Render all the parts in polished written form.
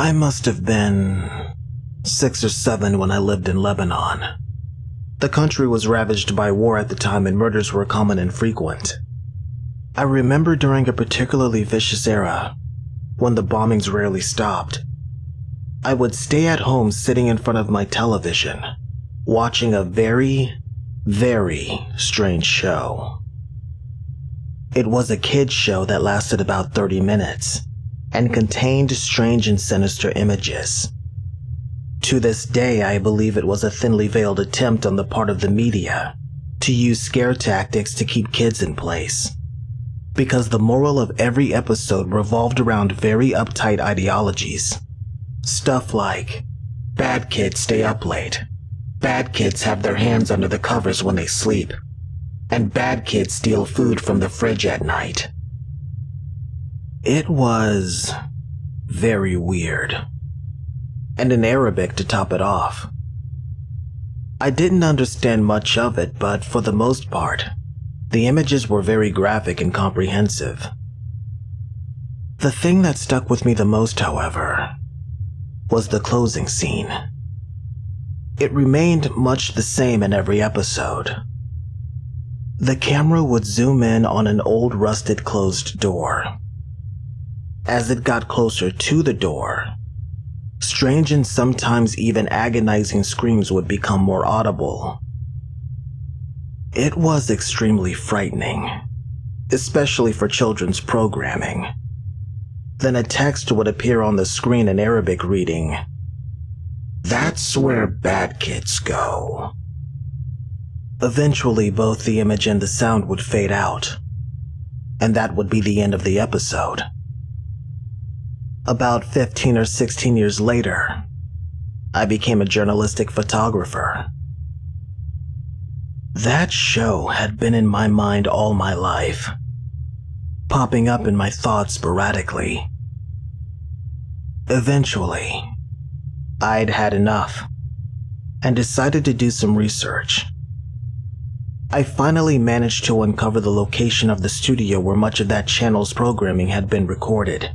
I must have been 6 or 7 when I lived in Lebanon. The country was ravaged by war at the time and murders were common and frequent. I remember during a particularly vicious era, when the bombings rarely stopped, I would stay at home sitting in front of my television, watching a very, very strange show. It was a kid's show that lasted about 30 minutes and contained strange and sinister images. To this day, I believe it was a thinly veiled attempt on the part of the media to use scare tactics to keep kids in place, because the moral of every episode revolved around very uptight ideologies. Stuff like, bad kids stay up late, bad kids have their hands under the covers when they sleep, and bad kids steal food from the fridge at night. It was very weird. And in Arabic to top it off. I didn't understand much of it, but for the most part, the images were very graphic and comprehensive. The thing that stuck with me the most, however, was the closing scene. It remained much the same in every episode. The camera would zoom in on an old rusted closed door. As it got closer to the door, strange and sometimes even agonizing screams would become more audible. It was extremely frightening, especially for children's programming. Then a text would appear on the screen in Arabic reading, "That's where bad kids go." Eventually, both the image and the sound would fade out, and that would be the end of the episode. About 15 or 16 years later, I became a journalistic photographer. That show had been in my mind all my life, popping up in my thoughts sporadically. Eventually, I'd had enough and decided to do some research. I finally managed to uncover the location of the studio where much of that channel's programming had been recorded.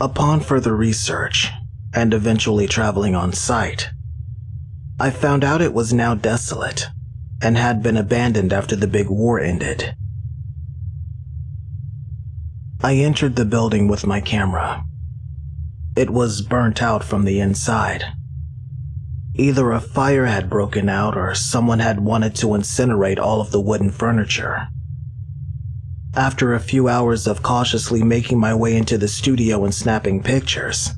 Upon further research, and eventually traveling on site, I found out it was now desolate and had been abandoned after the big war ended. I entered the building with my camera. It was burnt out from the inside. Either a fire had broken out or someone had wanted to incinerate all of the wooden furniture. After a few hours of cautiously making my way into the studio and snapping pictures,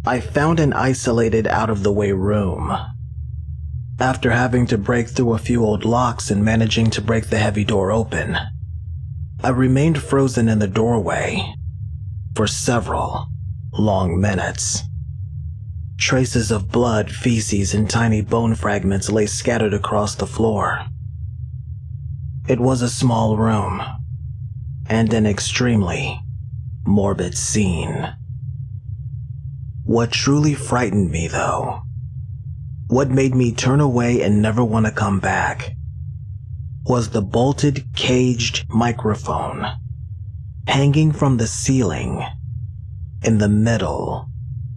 I found an isolated out-of-the-way room. After having to break through a few old locks and managing to break the heavy door open, I remained frozen in the doorway for several long minutes. Traces of blood, feces, and tiny bone fragments lay scattered across the floor. It was a small room, and an extremely morbid scene. What truly frightened me, though, what made me turn away and never want to come back, was the bolted, caged microphone hanging from the ceiling in the middle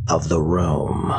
of the room.